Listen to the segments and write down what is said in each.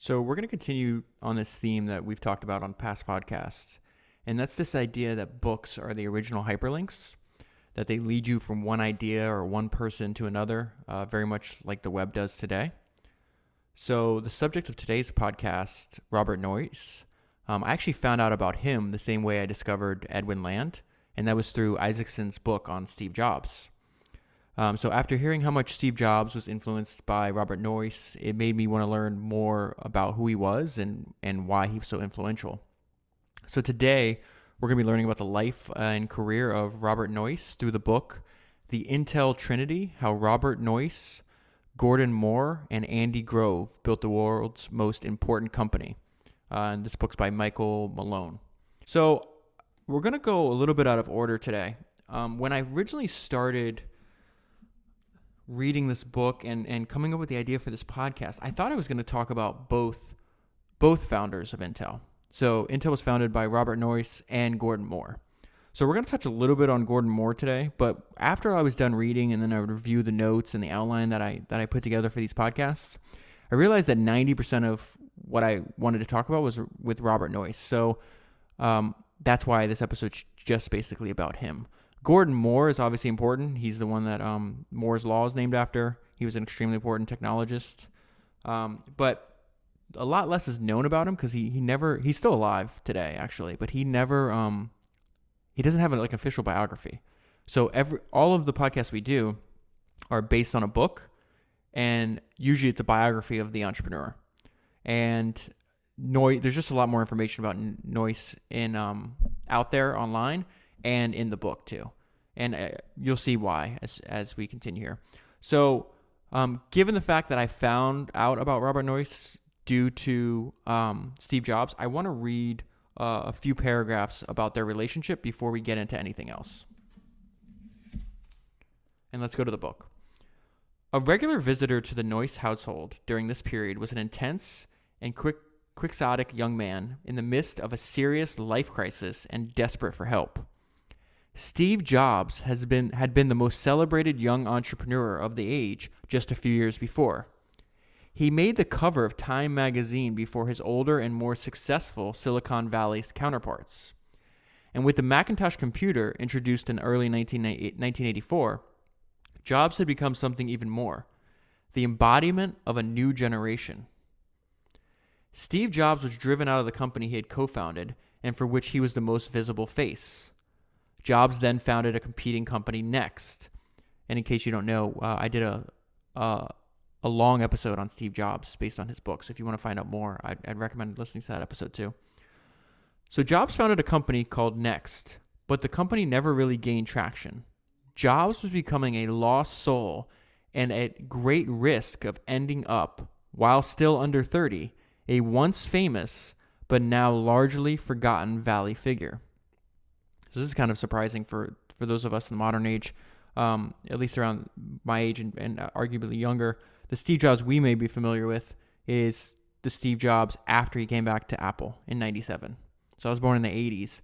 So we're going to continue on this theme that we've talked about on past podcasts, and that's this idea that books are the original hyperlinks, that they lead you from one idea or one person to another, very much like the web does today. So the subject of today's podcast, Robert Noyce, I actually found out about him the same way I discovered Edwin Land, and that was through Isaacson's book on Steve Jobs. So after hearing how much Steve Jobs was influenced by Robert Noyce, it made me want to learn more about who he was and why he was so influential. So today, we're going to be learning about the life and career of Robert Noyce through the book, The Intel Trinity, How Robert Noyce, Gordon Moore, and Andy Grove Built the World's Most Important Company. And this book's by Michael Malone. So we're going to go a little bit out of order today. When I originally started reading this book and coming up with the idea for this podcast, I thought I was going to talk about both founders of Intel. So Intel was founded by Robert Noyce and Gordon Moore. So we're going to touch a little bit on Gordon Moore today, but after I was done reading and then I would review the notes and the outline that I put together for these podcasts, I realized that 90% of what I wanted to talk about was with Robert Noyce. So that's why this episode's just basically about him. Gordon Moore is obviously important. He's the one that Moore's Law is named after. He was an extremely important technologist. But a lot less is known about him because he's still alive today, actually, but he doesn't have an official biography. So all of the podcasts we do are based on a book, and usually it's a biography of the entrepreneur. And there's just a lot more information about Noyce out there online and in the book too. And you'll see why as we continue here. So given the fact that I found out about Robert Noyce due to Steve Jobs, I want to read a few paragraphs about their relationship before we get into anything else. And let's go to the book. A regular visitor to the Noyce household during this period was an intense and quixotic young man in the midst of a serious life crisis and desperate for help. Steve Jobs had been the most celebrated young entrepreneur of the age just a few years before. He made the cover of Time magazine before his older and more successful Silicon Valley counterparts. And with the Macintosh computer introduced in early 1984, Jobs had become something even more, the embodiment of a new generation. Steve Jobs was driven out of the company he had co-founded and for which he was the most visible face. Jobs then founded a competing company, Next. And in case you don't know, I did a long episode on Steve Jobs based on his book. So if you want to find out more, I'd recommend listening to that episode too. So Jobs founded a company called Next, but the company never really gained traction. Jobs was becoming a lost soul and at great risk of ending up, while still under 30, a once famous but now largely forgotten Valley figure. So this is kind of surprising for those of us in the modern age, at least around my age and arguably younger. The Steve Jobs we may be familiar with is the Steve Jobs after he came back to Apple in 97. So I was born in the 80s.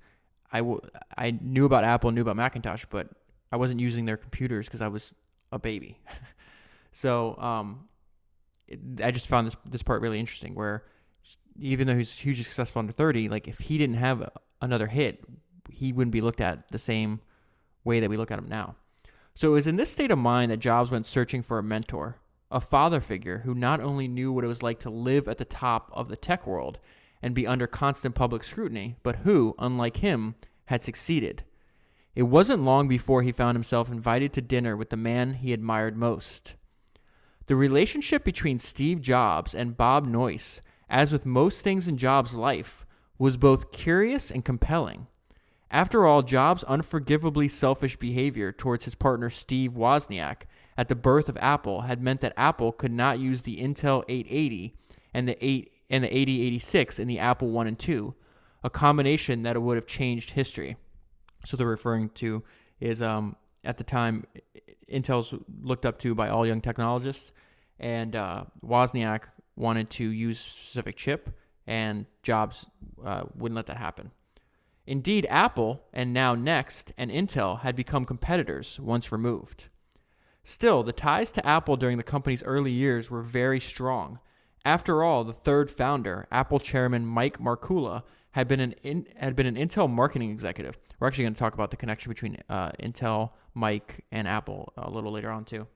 I knew about Apple, knew about Macintosh, but I wasn't using their computers because I was a baby. So I just found this part really interesting where even though he's hugely successful under 30, if he didn't have another hit, he wouldn't be looked at the same way that we look at him now. So it was in this state of mind that Jobs went searching for a mentor, a father figure who not only knew what it was like to live at the top of the tech world and be under constant public scrutiny, but who, unlike him, had succeeded. It wasn't long before he found himself invited to dinner with the man he admired most. The relationship between Steve Jobs and Bob Noyce, as with most things in Jobs' life, was both curious and compelling. After all, Jobs' unforgivably selfish behavior towards his partner Steve Wozniak at the birth of Apple had meant that Apple could not use the Intel 880 and the 8086 in the Apple I and II, a combination that would have changed history. So they're referring to is at the time Intel's looked up to by all young technologists, and Wozniak wanted to use a specific chip, and Jobs wouldn't let that happen. Indeed, Apple, and now Next, and Intel had become competitors once removed. Still, the ties to Apple during the company's early years were very strong. After all, the third founder, Apple chairman Mike Markula, had been an Intel marketing executive. We're actually going to talk about the connection between Intel, Mike, and Apple a little later on too.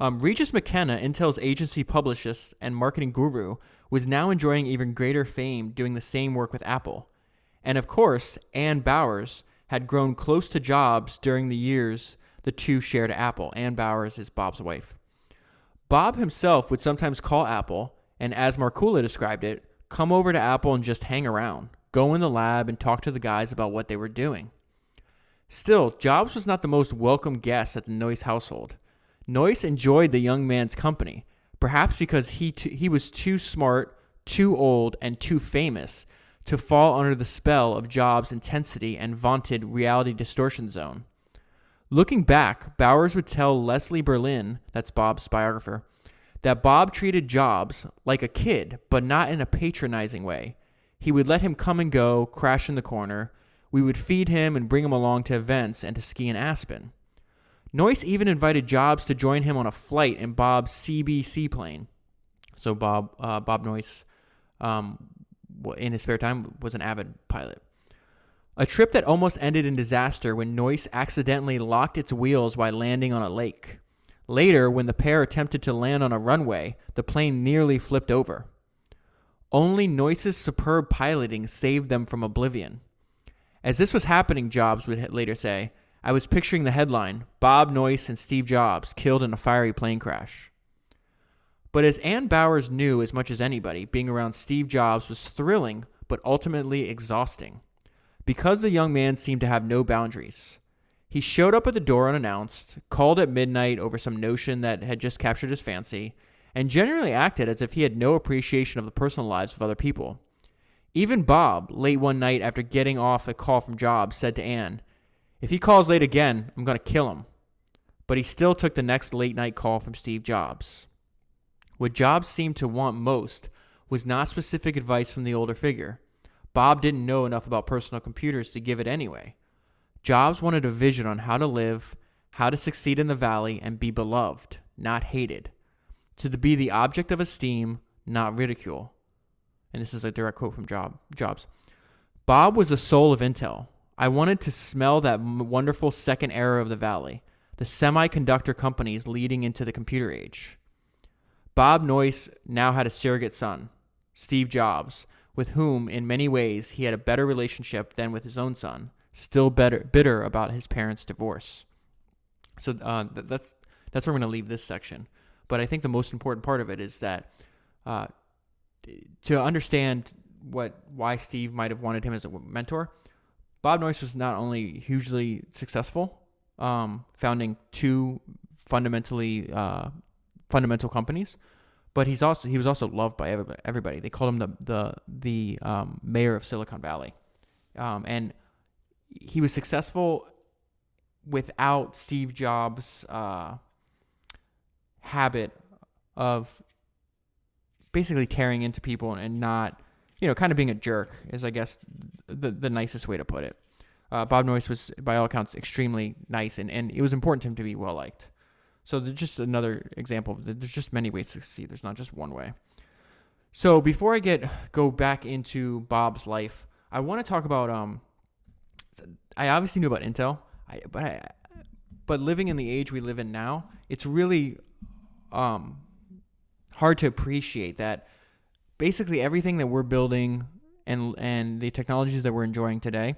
Regis McKenna, Intel's agency publicist and marketing guru, was now enjoying even greater fame doing the same work with Apple. And of course, Ann Bowers had grown close to Jobs during the years the two shared Apple. Ann Bowers is Bob's wife. Bob himself would sometimes call Apple, and as Markula described it, come over to Apple and just hang around, go in the lab and talk to the guys about what they were doing. Still, Jobs was not the most welcome guest at the Noyce household. Noyce enjoyed the young man's company, perhaps because he was too smart, too old, and too famous to fall under the spell of Jobs' intensity and vaunted reality distortion zone. Looking back, Bowers would tell Leslie Berlin, that's Bob's biographer, that Bob treated Jobs like a kid, but not in a patronizing way. He would let him come and go, crash in the corner. We would feed him and bring him along to events and to ski in Aspen. Noyce even invited Jobs to join him on a flight in Bob's CB seaplane. So Bob Noyce, in his spare time, was an avid pilot. A trip that almost ended in disaster when Noyce accidentally locked its wheels while landing on a lake. Later, when the pair attempted to land on a runway, the plane nearly flipped over. Only Noyce's superb piloting saved them from oblivion. As this was happening, Jobs would later say, I was picturing the headline, Bob Noyce and Steve Jobs killed in a fiery plane crash. But as Ann Bowers knew as much as anybody, being around Steve Jobs was thrilling, but ultimately exhausting. Because the young man seemed to have no boundaries. He showed up at the door unannounced, called at midnight over some notion that had just captured his fancy, and generally acted as if he had no appreciation of the personal lives of other people. Even Bob, late one night after getting off a call from Jobs, said to Ann, if he calls late again, I'm going to kill him. But he still took the next late night call from Steve Jobs. What Jobs seemed to want most was not specific advice from the older figure. Bob didn't know enough about personal computers to give it anyway. Jobs wanted a vision on how to live, how to succeed in the valley, and be beloved, not hated. To be the object of esteem, not ridicule. And this is a direct quote from Jobs. Bob was the soul of Intel. I wanted to smell that wonderful second era of the valley, the semiconductor companies leading into the computer age. Bob Noyce now had a surrogate son, Steve Jobs, with whom, in many ways, he had a better relationship than with his own son, still bitter about his parents' divorce. So that's where we're going to leave this section. But I think the most important part of it is that to understand why Steve might have wanted him as a mentor, Bob Noyce was not only hugely successful, founding two fundamental companies, but he was also loved by everybody. They called him the mayor of Silicon Valley, and he was successful without Steve Jobs' habit of basically tearing into people and not, kind of being a jerk is, I guess, the nicest way to put it. Bob Noyce was, by all accounts, extremely nice, and it was important to him to be well-liked. So there's just another example. There's just many ways to succeed. There's not just one way. So before I go back into Bob's life, I want to talk about, I obviously knew about Intel, but living in the age we live in now, it's really hard to appreciate that basically everything that we're building and the technologies that we're enjoying today,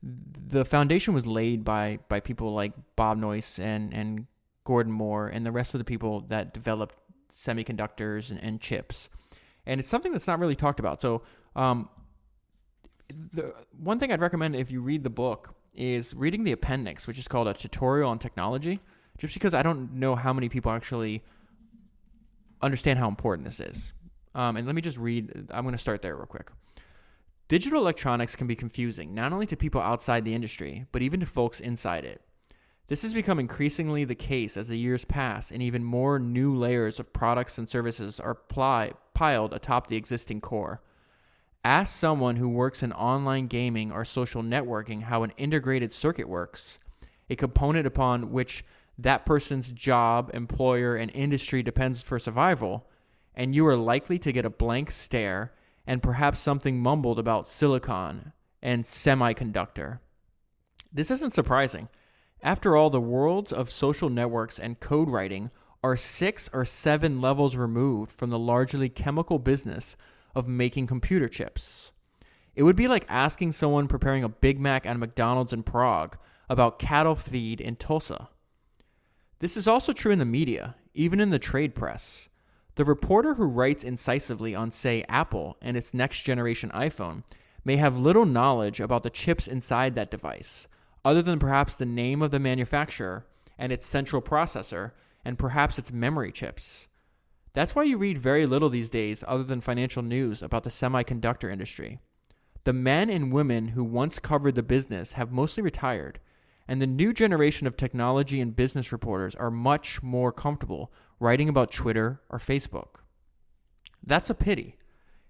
the foundation was laid by people like Bob Noyce and Gordon Moore and the rest of the people that developed semiconductors and chips. And it's something that's not really talked about. So the one thing I'd recommend if you read the book is reading the appendix, which is called A Tutorial on Technology, just because I don't know how many people actually understand how important this is. And let me just read. I'm going to start there real quick. Digital electronics can be confusing, not only to people outside the industry, but even to folks inside it. This has become increasingly the case as the years pass and even more new layers of products and services are piled atop the existing core. Ask someone who works in online gaming or social networking how an integrated circuit works, a component upon which that person's job, employer, and industry depends for survival, and you are likely to get a blank stare and perhaps something mumbled about silicon and semiconductor. This isn't surprising. After all, the worlds of social networks and code writing are 6 or 7 levels removed from the largely chemical business of making computer chips. It would be like asking someone preparing a Big Mac at McDonald's in Prague about cattle feed in Tulsa. This is also true in the media, even in the trade press. The reporter who writes incisively on, say, Apple and its next generation iPhone may have little knowledge about the chips inside that device, other than perhaps the name of the manufacturer and its central processor and perhaps its memory chips. That's why you read very little these days other than financial news about the semiconductor industry. The men and women who once covered the business have mostly retired, and the new generation of technology and business reporters are much more comfortable writing about Twitter or Facebook. That's a pity.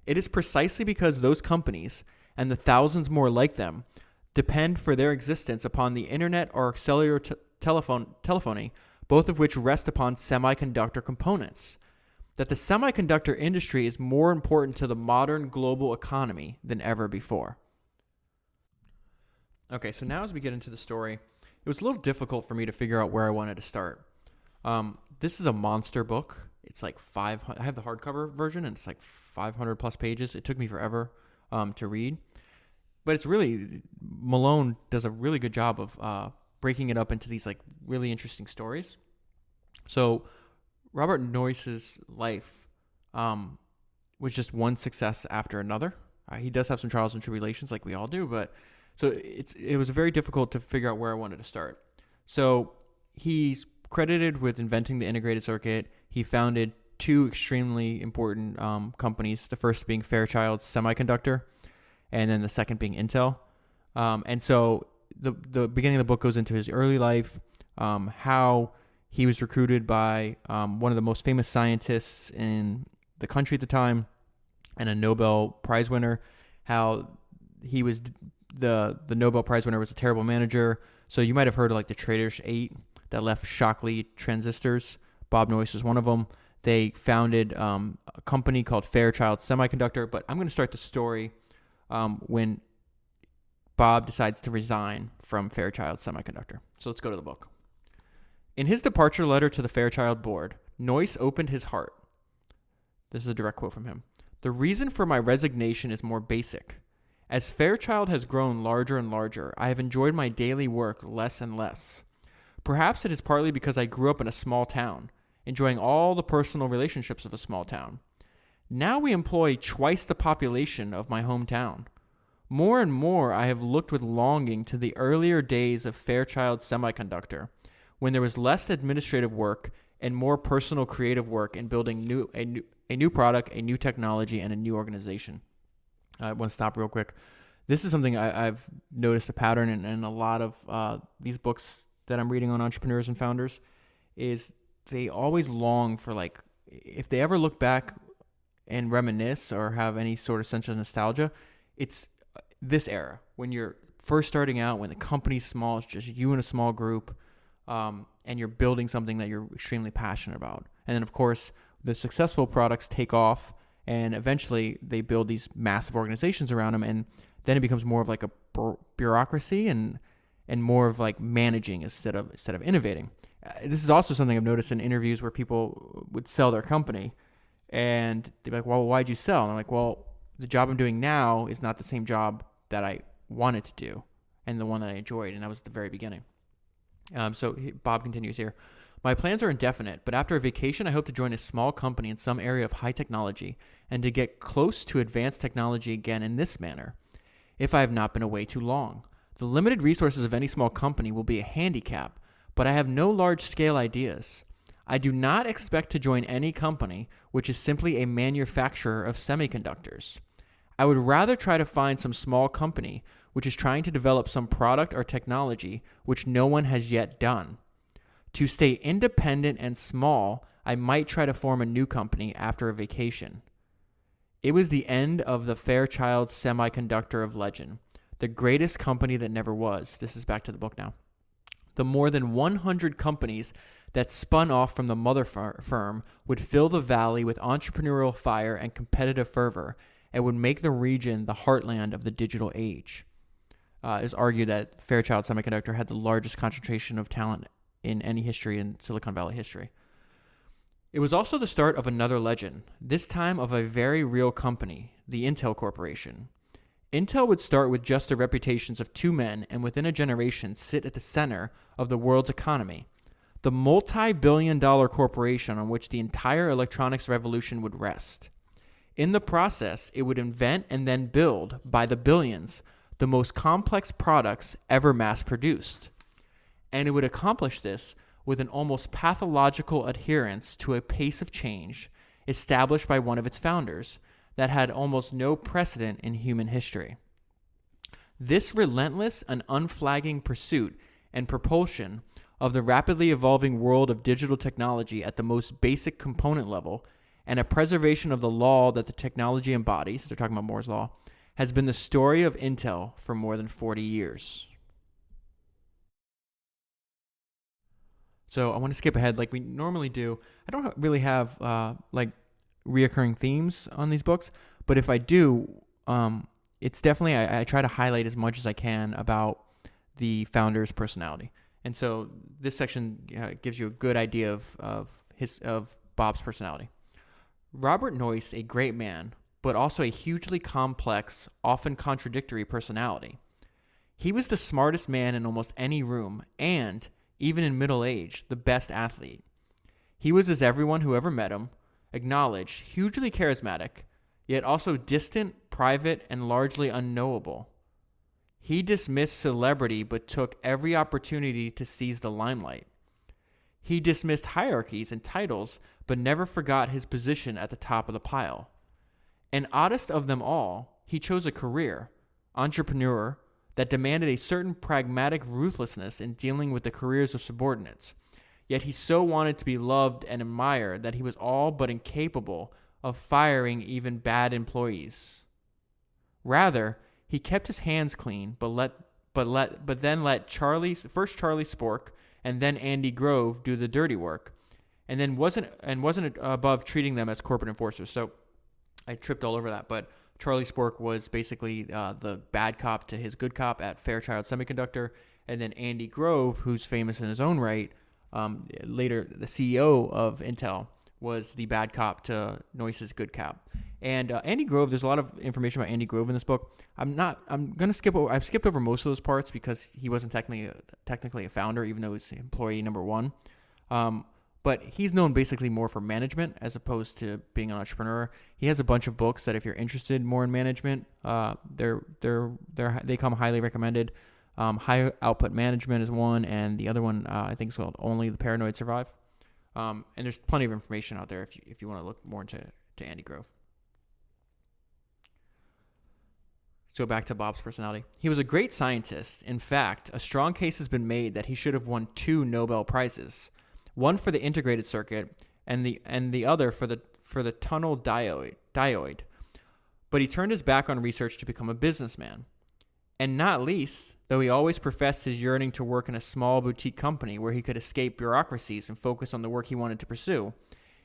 It is precisely because those companies, and the thousands more like them, depend for their existence upon the internet or cellular telephony, both of which rest upon semiconductor components, that the semiconductor industry is more important to the modern global economy than ever before. Okay, so now as we get into the story, it was a little difficult for me to figure out where I wanted to start. This is a monster book. It's like 500. I have the hardcover version, and it's like 500 plus pages. It took me forever to read. But it's really, Malone does a really good job of breaking it up into these like really interesting stories. So Robert Noyce's life was just one success after another. He does have some trials and tribulations like we all do, but so it was very difficult to figure out where I wanted to start. So he's credited with inventing the integrated circuit. He founded 2 extremely important companies, the first being Fairchild Semiconductor, and then the second being Intel. And so the beginning of the book goes into his early life, how he was recruited by one of the most famous scientists in the country at the time and a Nobel Prize winner, how he was the Nobel Prize winner was a terrible manager. So you might have heard of like the Traitors 8 that left Shockley transistors. Bob Noyce was one of them. They founded a company called Fairchild Semiconductor. But I'm going to start the story when Bob decides to resign from Fairchild Semiconductor. So let's go to the book. In his departure letter to the Fairchild board, Noyce opened his heart. This is a direct quote from him. The reason for my resignation is more basic. As Fairchild has grown larger and larger, I have enjoyed my daily work less and less. Perhaps it is partly because I grew up in a small town, enjoying all the personal relationships of a small town. Now we employ twice the population of my hometown. More and more I have looked with longing to the earlier days of Fairchild Semiconductor, when there was less administrative work and more personal creative work in building a new product, a new technology, and a new organization. I want to stop real quick. This is something I've noticed a pattern in a lot of these books that I'm reading on entrepreneurs and founders, is they always long for, like, if they ever look back and reminisce or have any sort of sense of nostalgia, it's this era when you're first starting out, when the company's small, it's just you and a small group, and you're building something that you're extremely passionate about. And then, of course, the successful products take off, and eventually they build these massive organizations around them, and then it becomes more of like a bureaucracy and more of like managing instead of innovating. This is also something I've noticed in interviews where people would sell their company, and they'd be like, well, why'd you sell? And I'm like, well, the job I'm doing now is not the same job that I wanted to do and the one that I enjoyed, and that was at the very beginning. So Bob continues here. My plans are indefinite, but after a vacation, I hope to join a small company in some area of high technology and to get close to advanced technology again in this manner, if I have not been away too long. The limited resources of any small company will be a handicap, but I have no large-scale ideas. I do not expect to join any company which is simply a manufacturer of semiconductors. I would rather try to find some small company which is trying to develop some product or technology which no one has yet done. To stay independent and small, I might try to form a new company after a vacation. It was the end of the Fairchild Semiconductor of legend, the greatest company that never was. This is back to the book now. The more than 100 companies that spun off from the mother firm would fill the valley with entrepreneurial fire and competitive fervor and would make the region the heartland of the digital age. It was argued that Fairchild Semiconductor had the largest concentration of talent in any history in Silicon Valley history. It was also the start of another legend, this time of a very real company, the Intel Corporation. Intel would start with just the reputations of two men and within a generation sit at the center of the world's economy, the multi-billion-dollar corporation on which the entire electronics revolution would rest. In the process, it would invent and then build, by the billions, the most complex products ever mass-produced. And it would accomplish this with an almost pathological adherence to a pace of change established by one of its founders that had almost no precedent in human history. This relentless and unflagging pursuit and propulsion of the rapidly evolving world of digital technology at the most basic component level and a preservation of the law that the technology embodies, they're talking about Moore's Law, has been the story of Intel for more than 40 years. So I want to skip ahead like we normally do. I don't really have reoccurring themes on these books, but if I do, it's definitely, I try to highlight as much as I can about the founder's personality. And so this section gives you a good idea of Bob's personality. Robert Noyce, a great man, but also a hugely complex, often contradictory personality. He was the smartest man in almost any room and, even in middle age, the best athlete. He was, as everyone who ever met him acknowledged, hugely charismatic, yet also distant, private, and largely unknowable. He dismissed celebrity but took every opportunity to seize the limelight. He dismissed hierarchies and titles but never forgot his position at the top of the pile. And oddest of them all, he chose a career, entrepreneur, that demanded a certain pragmatic ruthlessness in dealing with the careers of subordinates. Yet he so wanted to be loved and admired that he was all but incapable of firing even bad employees. Rather, he kept his hands clean, but then let Charlie Spork and then Andy Grove do the dirty work, and then wasn't above treating them as corporate enforcers. So I tripped all over that, but Charlie Spork was basically the bad cop to his good cop at Fairchild Semiconductor, and then Andy Grove, who's famous in his own right, later the CEO of Intel, was the bad cop to Noyce's good cop. And Andy Grove, there's a lot of information about Andy Grove in this book. I've skipped over most of those parts because he wasn't technically a founder, even though he's employee number one. But he's known basically more for management as opposed to being an entrepreneur. He has a bunch of books that if you're interested more in management, they come highly recommended. High Output Management is one, and the other one I think is called Only the Paranoid Survive. And there's plenty of information out there if you want to look more into Andy Grove. So back to Bob's personality. He was a great scientist. In fact, a strong case has been made that he should have won 2 Nobel Prizes, one for the integrated circuit and the other for the tunnel dioid. But he turned his back on research to become a businessman. And not least, though he always professed his yearning to work in a small boutique company where he could escape bureaucracies and focus on the work he wanted to pursue,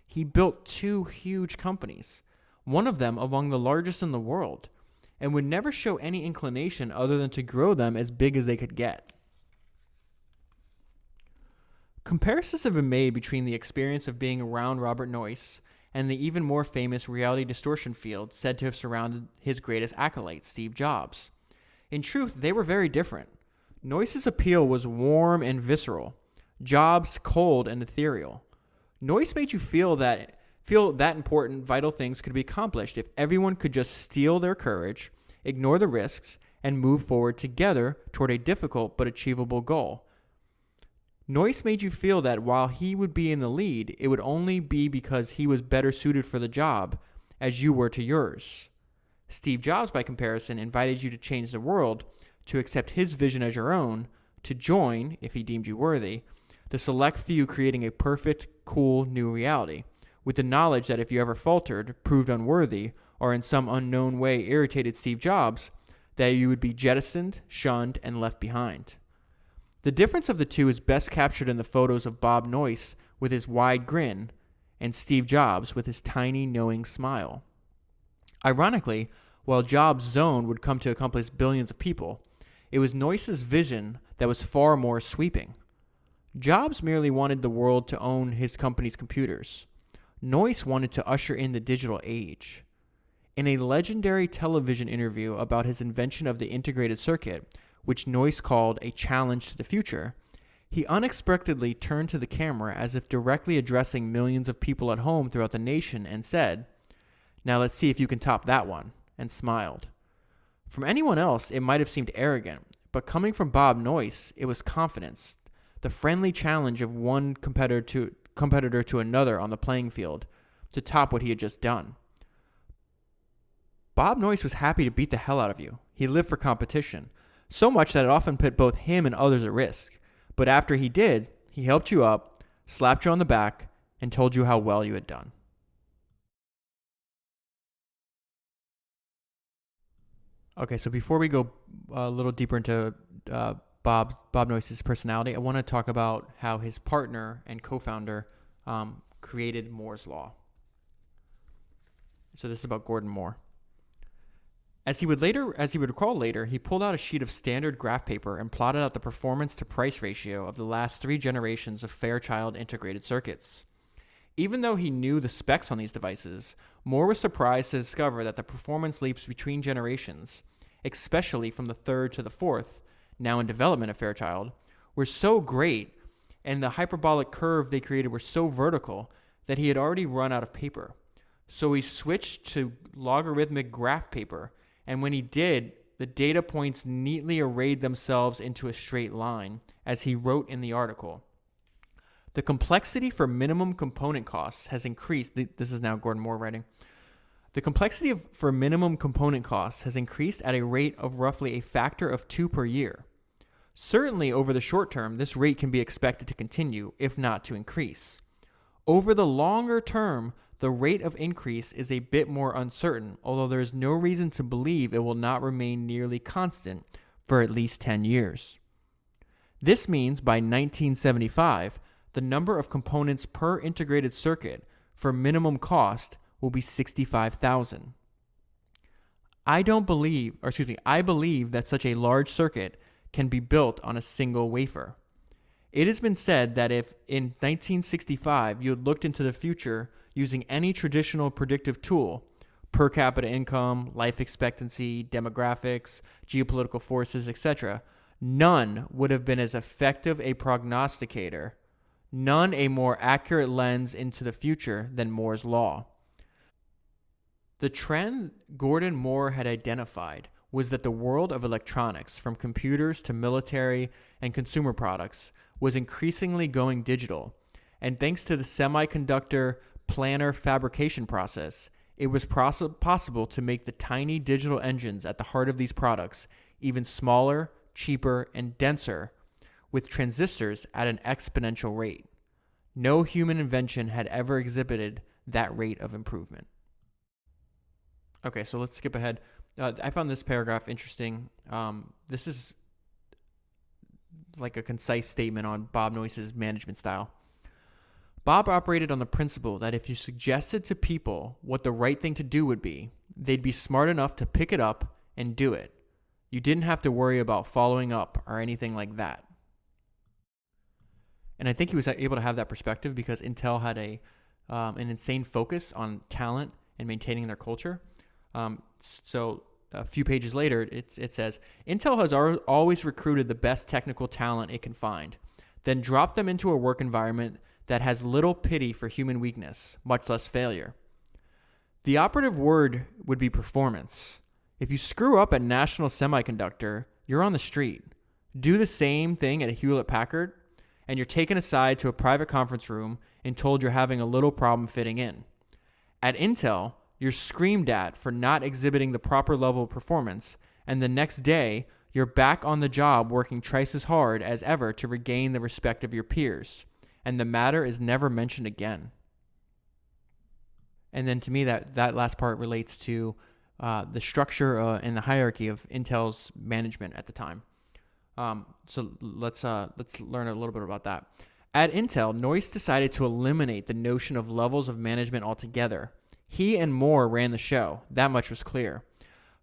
he built 2 huge companies, one of them among the largest in the world, and would never show any inclination other than to grow them as big as they could get. Comparisons have been made between the experience of being around Robert Noyce and the even more famous reality distortion field said to have surrounded his greatest acolyte, Steve Jobs. In truth, they were very different. Noyce's appeal was warm and visceral, Jobs' cold and ethereal. Noyce made you feel that important, vital things could be accomplished if everyone could just steel their courage, ignore the risks, and move forward together toward a difficult but achievable goal. Noyce made you feel that while he would be in the lead, it would only be because he was better suited for the job, as you were to yours. Steve Jobs, by comparison, invited you to change the world, to accept his vision as your own, to join, if he deemed you worthy, the select few creating a perfect, cool, new reality, with the knowledge that if you ever faltered, proved unworthy, or in some unknown way irritated Steve Jobs, that you would be jettisoned, shunned, and left behind. The difference of the two is best captured in the photos of Bob Noyce with his wide grin and Steve Jobs with his tiny, knowing smile. Ironically, while Jobs' zone would come to accomplish billions of people, it was Noyce's vision that was far more sweeping. Jobs merely wanted the world to own his company's computers. Noyce wanted to usher in the digital age. In a legendary television interview about his invention of the integrated circuit, which Noyce called a challenge to the future, he unexpectedly turned to the camera as if directly addressing millions of people at home throughout the nation and said, "Now let's see if you can top that one," and smiled. From anyone else, it might have seemed arrogant, but coming from Bob Noyce, it was confidence, the friendly challenge of one competitor to another on the playing field to top what he had just done. Bob Noyce was happy to beat the hell out of you. He lived for competition, so much that it often put both him and others at risk. But after he did, he helped you up, slapped you on the back, and told you how well you had done. Okay, so before we go a little deeper into Bob Noyce's personality, I want to talk about how his partner and co-founder created Moore's Law. So this is about Gordon Moore. As he would recall later, he pulled out a sheet of standard graph paper and plotted out the performance to price ratio of the last 3 generations of Fairchild integrated circuits. Even though he knew the specs on these devices, Moore was surprised to discover that the performance leaps between generations, especially from the 3rd to the 4th, now in development at Fairchild, were so great, and the hyperbolic curve they created were so vertical that he had already run out of paper. So he switched to logarithmic graph paper, and when he did, the data points neatly arrayed themselves into a straight line, as he wrote in the article. The complexity for minimum component costs has increased. This is now Gordon Moore writing. The complexity for minimum component costs has increased at a rate of roughly a factor of 2 per year. Certainly over the short term, this rate can be expected to continue, if not to increase. Over the longer term, the rate of increase is a bit more uncertain, although there is no reason to believe it will not remain nearly constant for at least 10 years. This means by 1975, the number of components per integrated circuit for minimum cost will be 65,000. I believe that such a large circuit can be built on a single wafer. It has been said that if in 1965 you had looked into the future using any traditional predictive tool, per capita income, life expectancy, demographics, geopolitical forces, etc., none would have been as effective a prognosticator, none a more accurate lens into the future than Moore's Law. The trend Gordon Moore had identified was that the world of electronics, from computers to military and consumer products, was increasingly going digital, and thanks to the semiconductor planar fabrication process, it was possible to make the tiny digital engines at the heart of these products even smaller, cheaper, and denser, with transistors at an exponential rate. No human invention had ever exhibited that rate of improvement. Okay, so let's skip ahead. I found this paragraph interesting. This is like a concise statement on Bob Noyce's management style. Bob operated on the principle that if you suggested to people what the right thing to do would be, they'd be smart enough to pick it up and do it. You didn't have to worry about following up or anything like that. And I think he was able to have that perspective because Intel had an insane focus on talent and maintaining their culture. So a few pages later, it says, Intel has always recruited the best technical talent it can find, then dropped them into a work environment that has little pity for human weakness, much less failure. The operative word would be performance. If you screw up at National Semiconductor, you're on the street. Do the same thing at Hewlett-Packard, and you're taken aside to a private conference room and told you're having a little problem fitting in. At Intel, you're screamed at for not exhibiting the proper level of performance, and the next day, you're back on the job working twice as hard as ever to regain the respect of your peers, and the matter is never mentioned again. And then to me, that last part relates to the structure and the hierarchy of Intel's management at the time. So let's learn a little bit about that. At Intel, Noyce decided to eliminate the notion of levels of management altogether. He and Moore ran the show. That much was clear.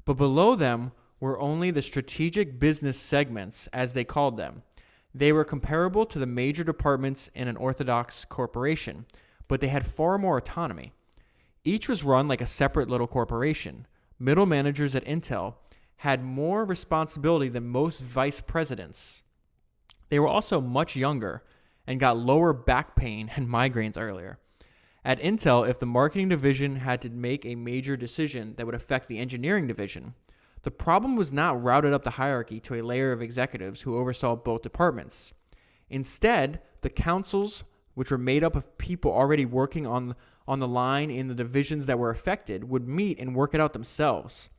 But below them were only the strategic business segments, as they called them. They were comparable to the major departments in an orthodox corporation, but they had far more autonomy. Each was run like a separate little corporation. Middle managers at Intel had more responsibility than most vice presidents. They were also much younger and got lower back pain and migraines earlier. At Intel, if the marketing division had to make a major decision that would affect the engineering division, the problem was not routed up the hierarchy to a layer of executives who oversaw both departments. Instead, the councils, which were made up of people already working on the line in the divisions that were affected, would meet and work it out themselves.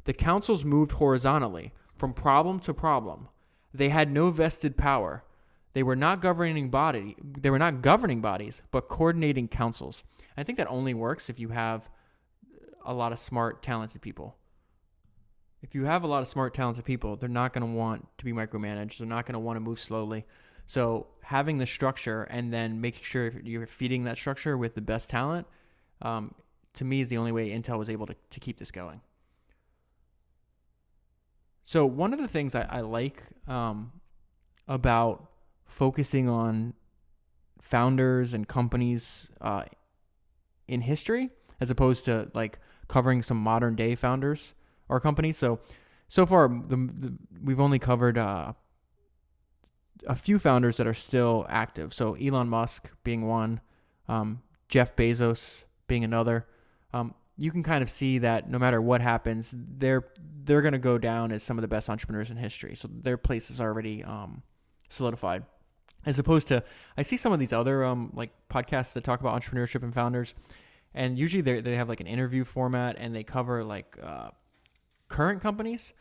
The councils moved horizontally, from problem to problem. They had no vested power. They were not governing bodies, but coordinating councils. I think that only works if you have a lot of smart, talented people. If you have a lot of smart, talented people, they're not going to want to be micromanaged. They're not going to want to move slowly. So having the structure and then making sure you're feeding that structure with the best talent, to me, is the only way Intel was able to keep this going. So one of the things I like about focusing on founders and companies in history, as opposed to like covering some modern day founders or companies. So far, we've only covered a few founders that are still active. So Elon Musk being one, Jeff Bezos being another. You can kind of see that no matter what happens, they're going to go down as some of the best entrepreneurs in history. So their place is already solidified. As opposed to, I see some of these other like podcasts that talk about entrepreneurship and founders, and usually they have like an interview format and they cover like current companies,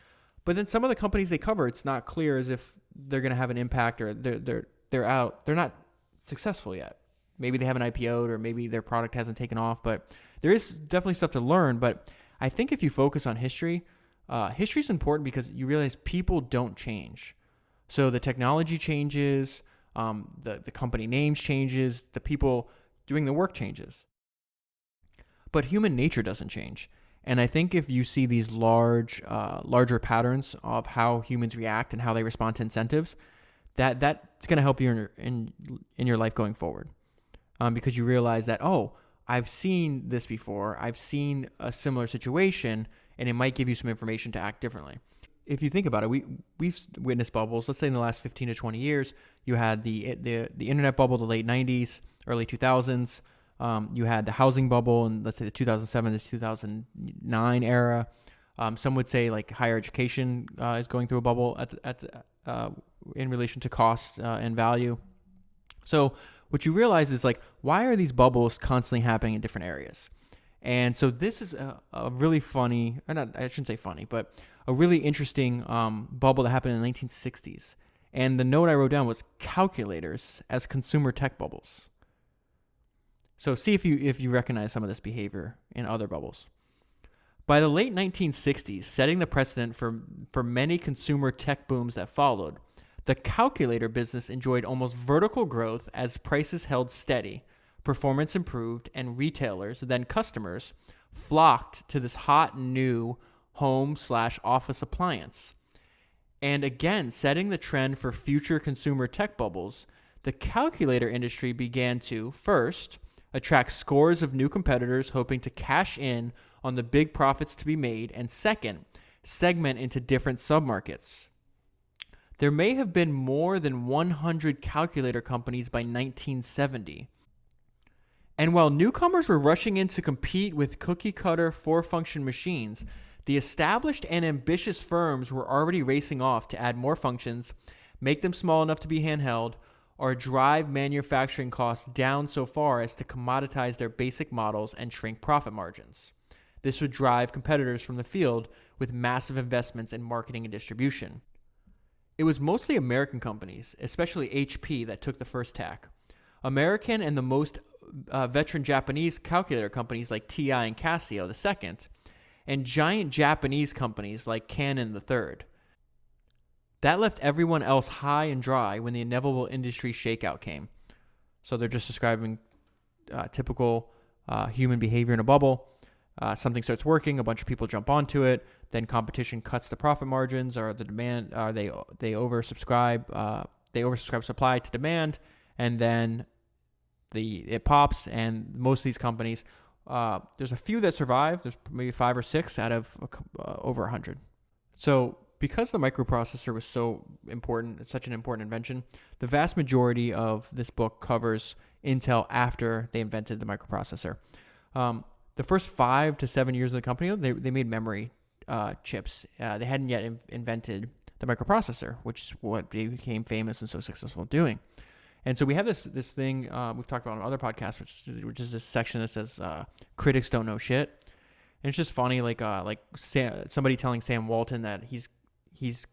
but then some of the companies they cover, it's not clear as if they're going to have an impact or they're not successful yet. Maybe they haven't IPO'd or maybe their product hasn't taken off, but there is definitely stuff to learn. But I think if you focus on history, history is important because you realize people don't change. So the technology changes, the company names changes, the people doing the work changes. But human nature doesn't change. And I think if you see these larger patterns of how humans react and how they respond to incentives, that's going to help you in your life going forward. Because you realize that, I've seen this before. I've seen a similar situation, and it might give you some information to act differently. If you think about it, we've witnessed bubbles. Let's say in the last 15 to 20 years, you had the internet bubble, the late 90s, early 2000s. You had the housing bubble in, let's say, the 2007 to 2009 era. Some would say like higher education is going through a bubble in relation to cost and value. So what you realize is like, why are these bubbles constantly happening in different areas? And so this is a really funny, or not, I shouldn't say funny, but a really interesting bubble that happened in the 1960s. And the note I wrote down was calculators as consumer tech bubbles. So see if you recognize some of this behavior in other bubbles. By the late 1960s, setting the precedent for many consumer tech booms that followed, the calculator business enjoyed almost vertical growth as prices held steady, performance improved, and retailers, then customers, flocked to this hot new home/office appliance. And again, setting the trend for future consumer tech bubbles, the calculator industry began to, first, attract scores of new competitors hoping to cash in on the big profits to be made, and second, segment into different submarkets. There may have been more than 100 calculator companies by 1970. And while newcomers were rushing in to compete with cookie-cutter four-function machines, the established and ambitious firms were already racing off to add more functions, make them small enough to be handheld, or drive manufacturing costs down so far as to commoditize their basic models and shrink profit margins. This would drive competitors from the field with massive investments in marketing and distribution. It was mostly American companies, especially HP, that took the first tack. American and the most veteran Japanese calculator companies like TI and Casio the second, and giant Japanese companies like Canon the third. That left everyone else high and dry when the inevitable industry shakeout came. So they're just describing typical human behavior in a bubble. Something starts working, a bunch of people jump onto it, then competition cuts the profit margins, or the demand, they oversubscribe. They oversubscribe supply to demand, and then it pops. And most of these companies, there's a few that survive. There's maybe 5 or 6 out of over 100. So because the microprocessor was so important, it's such an important invention, the vast majority of this book covers Intel after they invented the microprocessor. The first 5 to 7 years of the company, they made memory chips. They hadn't yet invented the microprocessor, which is what they became famous and so successful doing. And so we have this thing we've talked about on other podcasts, which is this section that says critics don't know shit. And it's just funny, like somebody telling Sam Walton that he's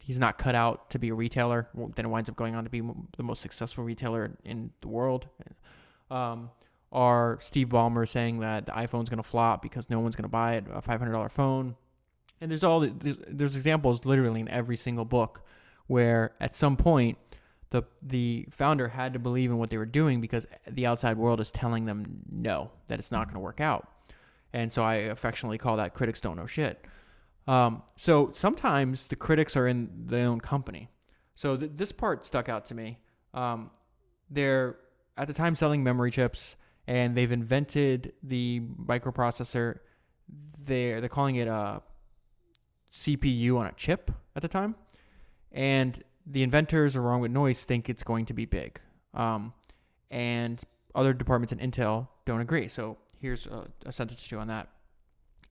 not cut out to be a retailer. Then it winds up going on to be the most successful retailer in the world. Or Steve Ballmer saying that the iPhone's going to flop because no one's going to buy it, a $500 phone. And there's examples literally in every single book where at some point the founder had to believe in what they were doing because the outside world is telling them no, that it's not going to work out. And so I affectionately call that critics don't know shit. So sometimes the critics are in their own company. So this part stuck out to me. They're at the time selling memory chips, and they've invented the microprocessor. They're calling it a CPU on a chip at the time. And the inventors, along with Noyce, think it's going to be big. And other departments in Intel don't agree. So here's a sentence or two on that.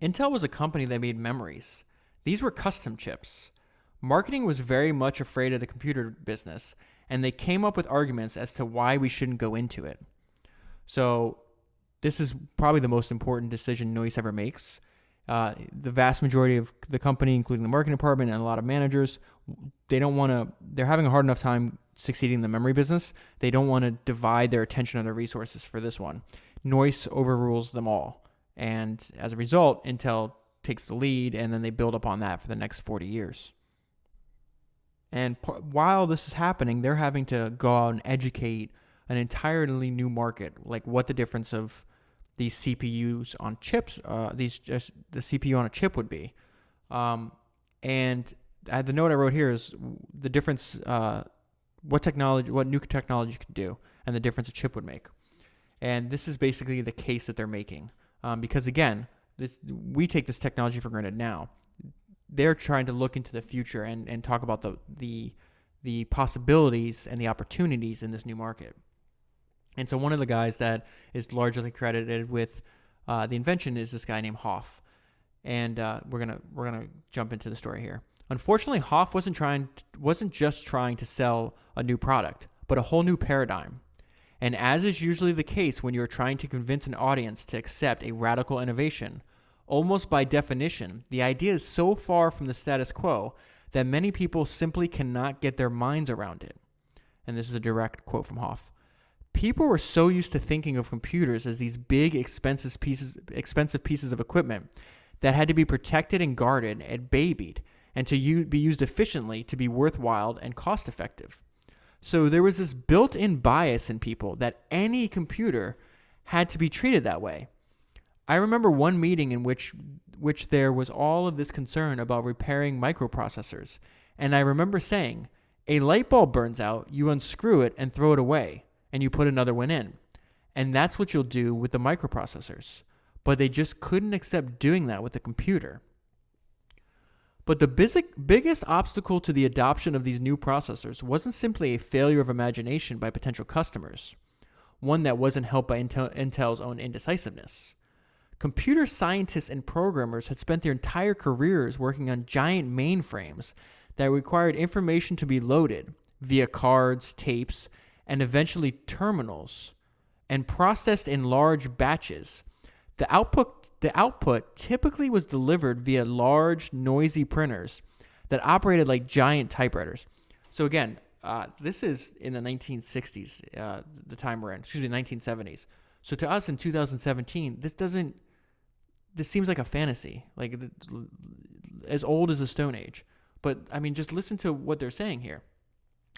Intel was a company that made memories. These were custom chips. Marketing was very much afraid of the computer business, and they came up with arguments as to why we shouldn't go into it. So this is probably the most important decision Noyce ever makes. The vast majority of the company, including the marketing department and a lot of managers, they're having a hard enough time succeeding in the memory business. They don't want to divide their attention and their resources for this one. Noyce overrules them all. And as a result, Intel takes the lead, and then they build upon that for the next 40 years. And while this is happening, they're having to go out and educate an entirely new market, like what the difference of these CPUs on chips, the CPU on a chip would be. And the note I wrote here is the difference, what new technology could do, and the difference a chip would make. And this is basically the case that they're making. Because again, we take this technology for granted now. They're trying to look into the future and talk about the possibilities and the opportunities in this new market. And so one of the guys that is largely credited with the invention is this guy named Hoff. And we're gonna jump into the story here. Unfortunately, Hoff wasn't just trying to sell a new product, but a whole new paradigm. And as is usually the case when you're trying to convince an audience to accept a radical innovation, almost by definition, the idea is so far from the status quo that many people simply cannot get their minds around it. And this is a direct quote from Hoff. People were so used to thinking of computers as these big, expensive pieces of equipment that had to be protected and guarded and babied, and to be used efficiently to be worthwhile and cost-effective. So there was this built-in bias in people that any computer had to be treated that way. I remember one meeting in which there was all of this concern about repairing microprocessors, and I remember saying, a light bulb burns out, you unscrew it and throw it away, and you put another one in. And that's what you'll do with the microprocessors. But they just couldn't accept doing that with the computer. But the biggest obstacle to the adoption of these new processors wasn't simply a failure of imagination by potential customers, one that wasn't helped by Intel's own indecisiveness. Computer scientists and programmers had spent their entire careers working on giant mainframes that required information to be loaded via cards, tapes, and eventually terminals, and processed in large batches. The output typically was delivered via large, noisy printers that operated like giant typewriters. So again, this is in the 1960s, the time we're in, 1970s. So to us in 2017, this seems like a fantasy, like as old as the Stone Age. But, I mean, just listen to what they're saying here.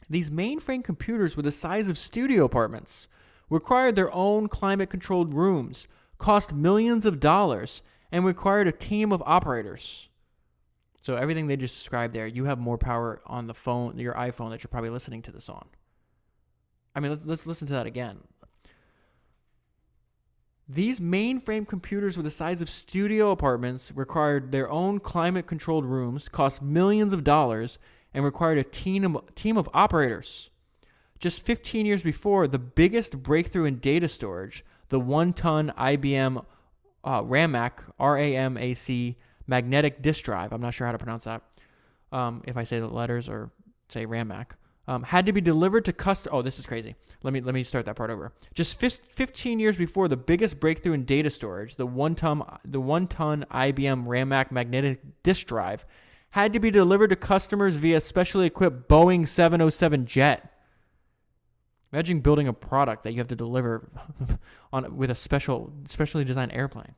These mainframe computers were the size of studio apartments, required their own climate-controlled rooms, cost millions of dollars, and required a team of operators. So everything they just described there, you have more power on the phone, your iPhone, that you're probably listening to this on. I mean, let's listen to that again. These mainframe computers were the size of studio apartments, required their own climate-controlled rooms, cost millions of dollars, and required a team of operators. Just 15 years before, the biggest breakthrough in data storage, the 1-ton IBM RAMAC, RAMAC magnetic disk drive, I'm not sure how to pronounce that, if I say the letters or say RAMAC, had to be delivered to Oh, this is crazy. Let me start that part over. Just 15 years before, the biggest breakthrough in data storage, the 1-ton IBM RAMAC magnetic disk drive, had to be delivered to customers via specially equipped Boeing 707 jet. Imagine building a product that you have to deliver with a specially designed airplane.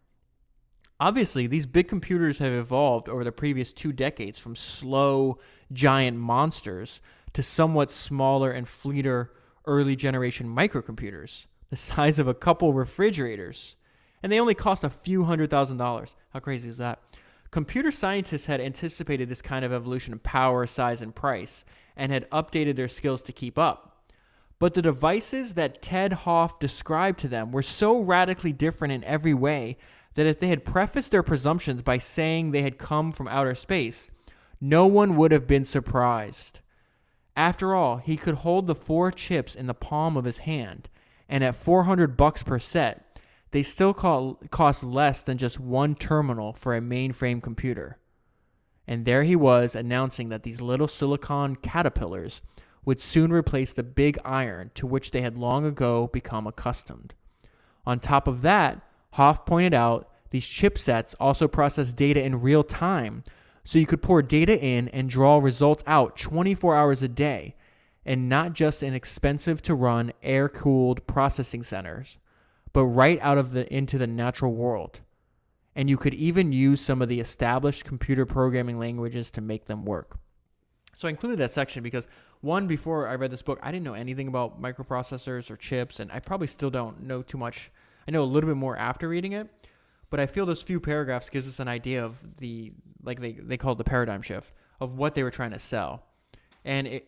Obviously, these big computers have evolved over the previous 2 decades from slow, giant monsters to somewhat smaller and fleeter early generation microcomputers, the size of a couple refrigerators. And they only cost a few $100,000. How crazy is that? Computer scientists had anticipated this kind of evolution in power, size, and price, and had updated their skills to keep up. But the devices that Ted Hoff described to them were so radically different in every way that if they had prefaced their presumptions by saying they had come from outer space, no one would have been surprised. After all, he could hold the 4 chips in the palm of his hand, and at $400 per set, they still cost less than just one terminal for a mainframe computer. And there he was announcing that these little silicon caterpillars would soon replace the big iron to which they had long ago become accustomed. On top of that, Hoff pointed out these chipsets also process data in real time, so you could pour data in and draw results out 24 hours a day, and not just in expensive to run air-cooled processing centers, but right out of into the natural world. And you could even use some of the established computer programming languages to make them work. So I included that section because, one, before I read this book, I didn't know anything about microprocessors or chips, and I probably still don't know too much. I know a little bit more after reading it, but I feel those few paragraphs gives us an idea of they call it the paradigm shift of what they were trying to sell. And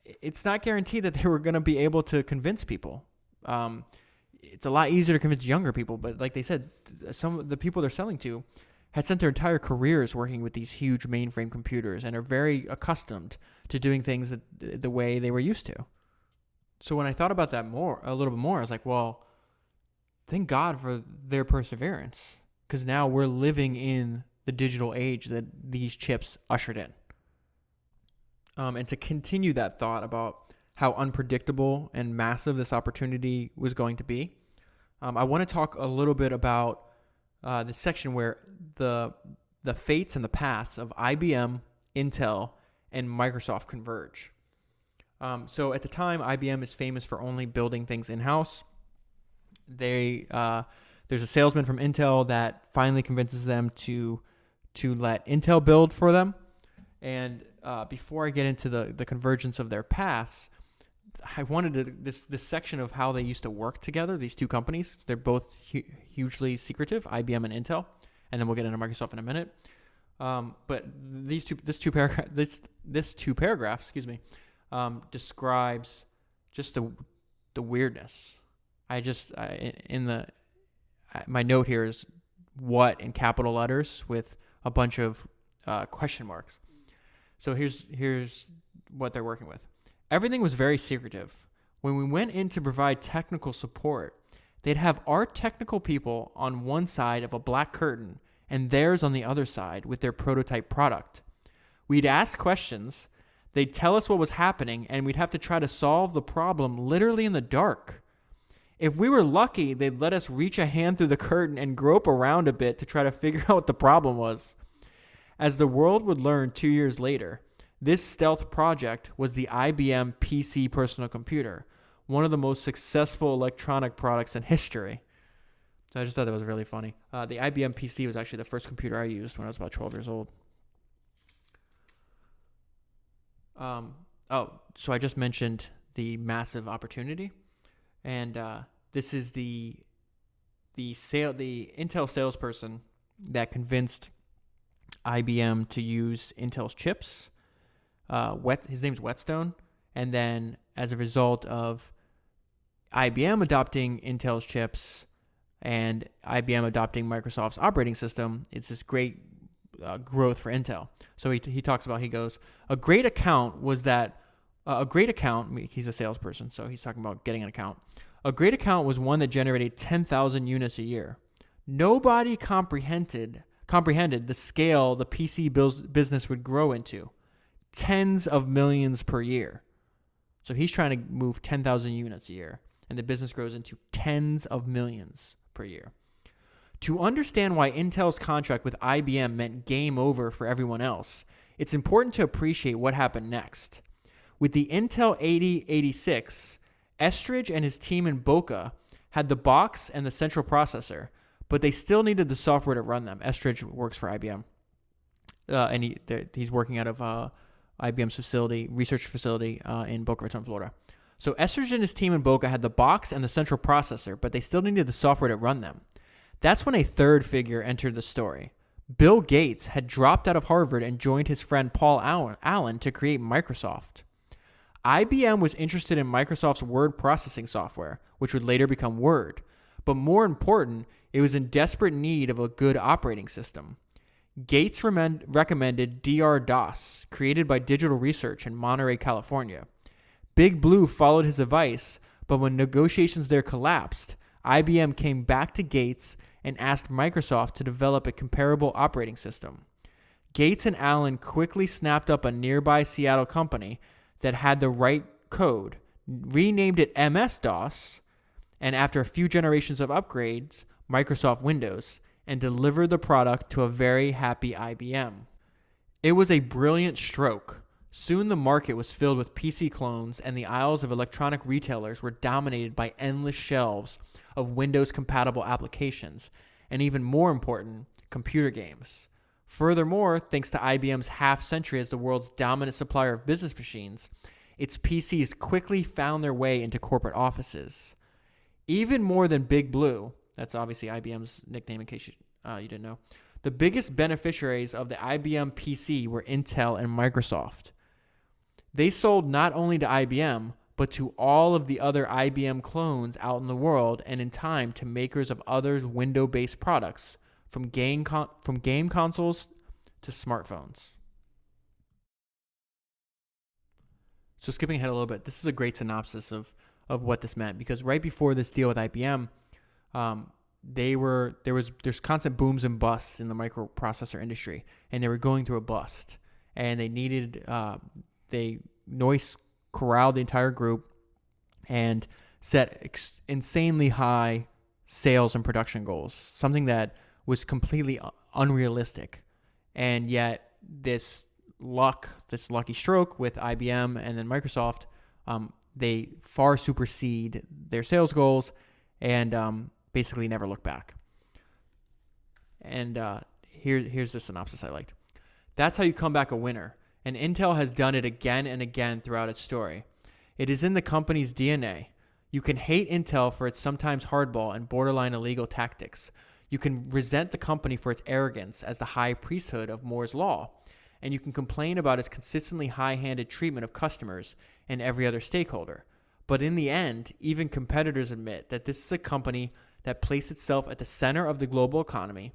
it's not guaranteed that they were going to be able to convince people. It's a lot easier to convince younger people, but like they said, some of the people they're selling to had spent their entire careers working with these huge mainframe computers and are very accustomed to doing things the way they were used to. So when I thought about that a little bit more, I was like, well, thank God for their perseverance, because now we're living in the digital age that these chips ushered in. And to continue that thought about how unpredictable and massive this opportunity was going to be, I want to talk a little bit about the section where the fates and the paths of IBM, Intel, and Microsoft converge. So at the time, IBM is famous for only building things in-house. There's a salesman from Intel that finally convinces them to let Intel build for them. And before I get into the convergence of their paths, I wanted this section of how they used to work together. These two companies, they're both hugely secretive, IBM and Intel, and then we'll get into Microsoft in a minute. But this two paragraphs, describes just the weirdness. My note here is what in capital letters with a bunch of question marks. So here's what they're working with. Everything was very secretive. When we went in to provide technical support, they'd have our technical people on one side of a black curtain and theirs on the other side with their prototype product. We'd ask questions, they'd tell us what was happening, and we'd have to try to solve the problem literally in the dark. If we were lucky, they'd let us reach a hand through the curtain and grope around a bit to try to figure out what the problem was. As the world would learn 2 years later, this stealth project was the IBM PC personal computer, one of the most successful electronic products in history. So I just thought that was really funny. The IBM PC was actually the first computer I used when I was about 12 years old. So I just mentioned the massive opportunity, and this is the Intel salesperson that convinced IBM to use Intel's chips. His name's Whetstone, and then as a result of IBM adopting Intel's chips and IBM adopting Microsoft's operating system, it's this great growth for Intel. So he talks about, he goes, a great account, he's a salesperson, so he's talking about getting an account. A great account was one that generated 10,000 units a year. Nobody comprehended the scale the PC business would grow into. Tens of millions per year. So he's trying to move 10,000 units a year, and the business grows into tens of millions per year. To understand why Intel's contract with IBM meant game over for everyone else, it's important to appreciate what happened next. With the Intel 8086, Estridge and his team in Boca had the box and the central processor, but they still needed the software to run them. Estridge works for IBM, and he's working out of IBM's research facility in Boca Raton, Florida. So Estridge and his team in Boca had the box and the central processor, but they still needed the software to run them. That's when a third figure entered the story. Bill Gates had dropped out of Harvard and joined his friend Paul Allen to create Microsoft. IBM was interested in Microsoft's word processing software, which would later become Word. But more important, it was in desperate need of a good operating system. Gates recommended DR-DOS, created by Digital Research in Monterey, California. Big Blue followed his advice, but when negotiations there collapsed, IBM came back to Gates and asked Microsoft to develop a comparable operating system. Gates and Allen quickly snapped up a nearby Seattle company that had the right code, renamed it MS-DOS, and after a few generations of upgrades, Microsoft Windows, and delivered the product to a very happy IBM. It was a brilliant stroke. Soon the market was filled with PC clones, and the aisles of electronic retailers were dominated by endless shelves of Windows-compatible applications, and even more important, computer games. Furthermore, thanks to IBM's half-century as the world's dominant supplier of business machines, its PCs quickly found their way into corporate offices. Even more than Big Blue, that's obviously IBM's nickname in case you didn't know, the biggest beneficiaries of the IBM PC were Intel and Microsoft. They sold not only to IBM, but to all of the other IBM clones out in the world, and in time to makers of other Windows-based products, from game consoles to smartphones. So skipping ahead a little bit, this is a great synopsis of what this meant, because right before this deal with IBM, there's constant booms and busts in the microprocessor industry, and they were going through a bust, and they needed Noyce corralled the entire group and set insanely high sales and production goals, something that was completely unrealistic. And yet this lucky stroke with IBM and then Microsoft, they far supersede their sales goals and basically never look back. And here's the synopsis I liked. That's how you come back a winner. And Intel has done it again and again throughout its story. It is in the company's DNA. You can hate Intel for its sometimes hardball and borderline illegal tactics. You can resent the company for its arrogance as the high priesthood of Moore's Law. And you can complain about its consistently high-handed treatment of customers and every other stakeholder. But in the end, even competitors admit that this is a company that placed itself at the center of the global economy,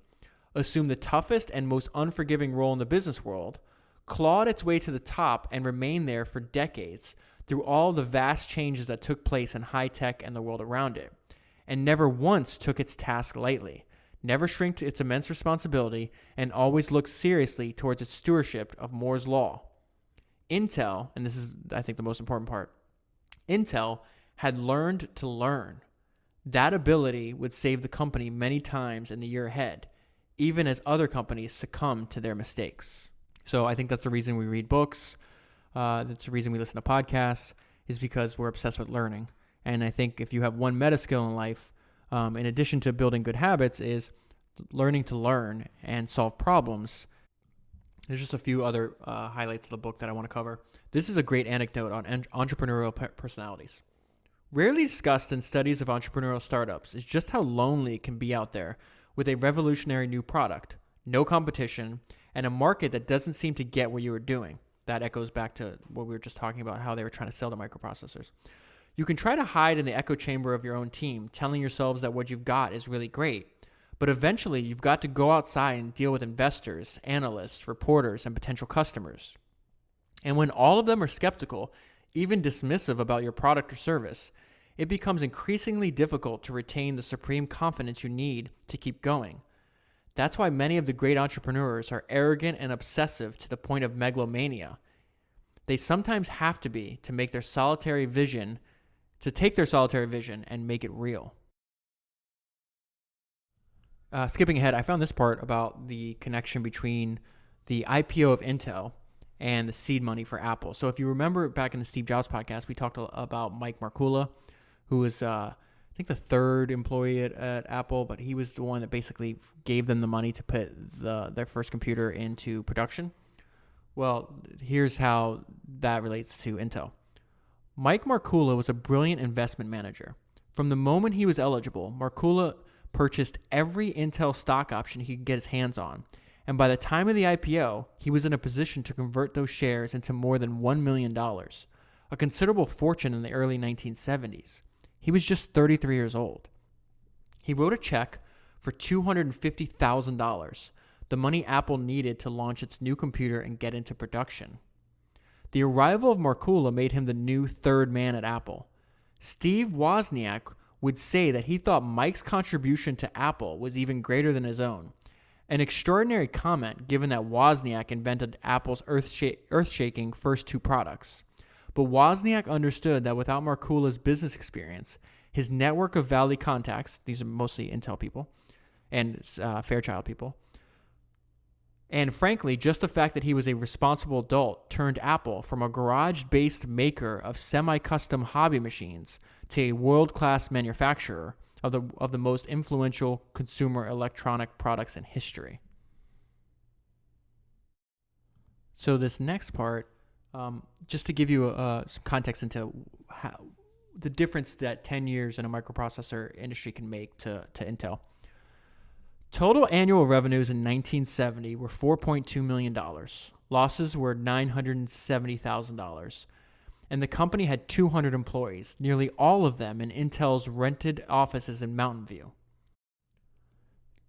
assumed the toughest and most unforgiving role in the business world, clawed its way to the top, and remained there for decades through all the vast changes that took place in high tech and the world around it, and never once took its task lightly, never shrinked its immense responsibility, and always looked seriously towards its stewardship of Moore's Law. Intel, and this is, I think, the most important part, Intel had learned to learn. That ability would save the company many times in the year ahead, even as other companies succumbed to their mistakes. So I think that's the reason we read books. That's the reason we listen to podcasts, is because we're obsessed with learning. And I think if you have one meta skill in life, in addition to building good habits, is learning to learn and solve problems. There's just a few other highlights of the book that I want to cover. This is a great anecdote on entrepreneurial personalities. Rarely discussed in studies of entrepreneurial startups is just how lonely it can be out there with a revolutionary new product, no competition, and a market that doesn't seem to get what you were doing. That echoes back to what we were just talking about, how they were trying to sell the microprocessors. You can try to hide in the echo chamber of your own team, telling yourselves that what you've got is really great. But eventually, you've got to go outside and deal with investors, analysts, reporters, and potential customers. And when all of them are skeptical, even dismissive about your product or service, it becomes increasingly difficult to retain the supreme confidence you need to keep going. That's why many of the great entrepreneurs are arrogant and obsessive to the point of megalomania. They sometimes have to be to take their solitary vision and make it real. Skipping ahead, I found this part about the connection between the IPO of Intel and the seed money for Apple. So if you remember back in the Steve Jobs podcast, we talked about Mike Markula, who was, I think, the third employee at Apple, but he was the one that basically gave them the money to put their first computer into production. Well, here's how that relates to Intel. Mike Markula was a brilliant investment manager. From the moment he was eligible, Markula purchased every Intel stock option he could get his hands on, and by the time of the IPO, he was in a position to convert those shares into more than $1 million, a considerable fortune in the early 1970s. He was just 33 years old. He wrote a check for $250,000, the money Apple needed to launch its new computer and get into production. The arrival of Markula made him the new third man at Apple. Steve Wozniak would say that he thought Mike's contribution to Apple was even greater than his own. An extraordinary comment given that Wozniak invented Apple's earth-shaking first two products. But Wozniak understood that without Markula's business experience, his network of Valley contacts, these are mostly Intel people and Fairchild people, and frankly, just the fact that he was a responsible adult turned Apple from a garage-based maker of semi-custom hobby machines to a world-class manufacturer of the most influential consumer electronic products in history. So this next part, just to give you some context into how the difference that 10 years in a microprocessor industry can make to Intel. Total annual revenues in 1970 were $4.2 million. Losses were $970,000. And the company had 200 employees, nearly all of them in Intel's rented offices in Mountain View.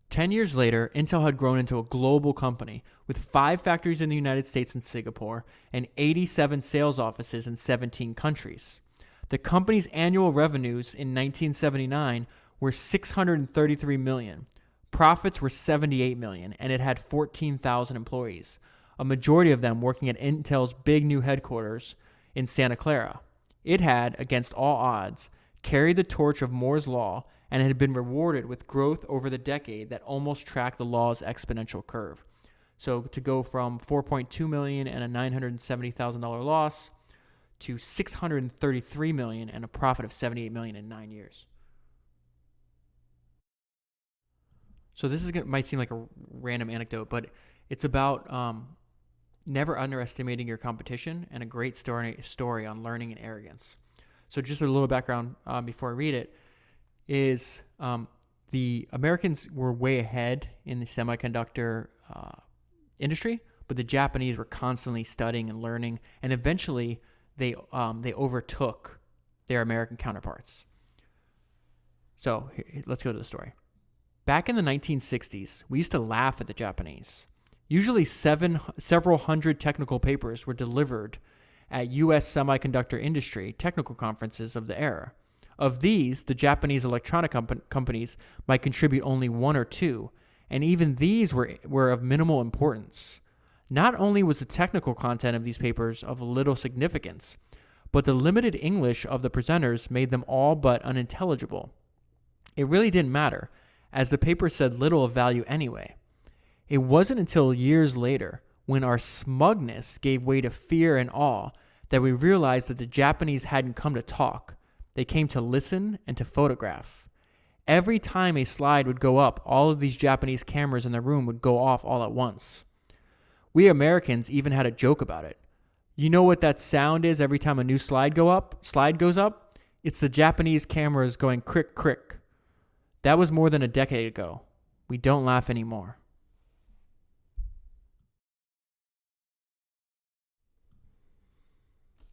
10 years later, Intel had grown into a global company with 5 factories in the United States and Singapore and 87 sales offices in 17 countries. The company's annual revenues in 1979 were $633 million. Profits were $78 million, and it had 14,000 employees, a majority of them working at Intel's big new headquarters in Santa Clara. It had, against all odds, carried the torch of Moore's Law and had been rewarded with growth over the decade that almost tracked the law's exponential curve. So to go from $4.2 million and a $970,000 loss to $633 million and a profit of $78 million in 9 years. So this might seem like a random anecdote, but it's about never underestimating your competition and a great story on learning and arrogance. So just a little background before I read it is the Americans were way ahead in the semiconductor industry, but the Japanese were constantly studying and learning, and eventually they overtook their American counterparts. So let's go to the story. Back in the 1960s, we used to laugh at the Japanese. Usually several hundred technical papers were delivered at U.S. semiconductor industry technical conferences of the era. Of these, the Japanese electronic companies might contribute only 1 or 2, and even these were of minimal importance. Not only was the technical content of these papers of little significance, but the limited English of the presenters made them all but unintelligible. It really didn't matter, as the paper said little of value anyway. It wasn't until years later, when our smugness gave way to fear and awe, that we realized that the Japanese hadn't come to talk. They came to listen and to photograph. Every time a slide would go up, all of these Japanese cameras in the room would go off all at once. We Americans even had a joke about it. You know what that sound is every time a new slide goes up? It's the Japanese cameras going crick crick. That was more than a decade ago. We don't laugh anymore.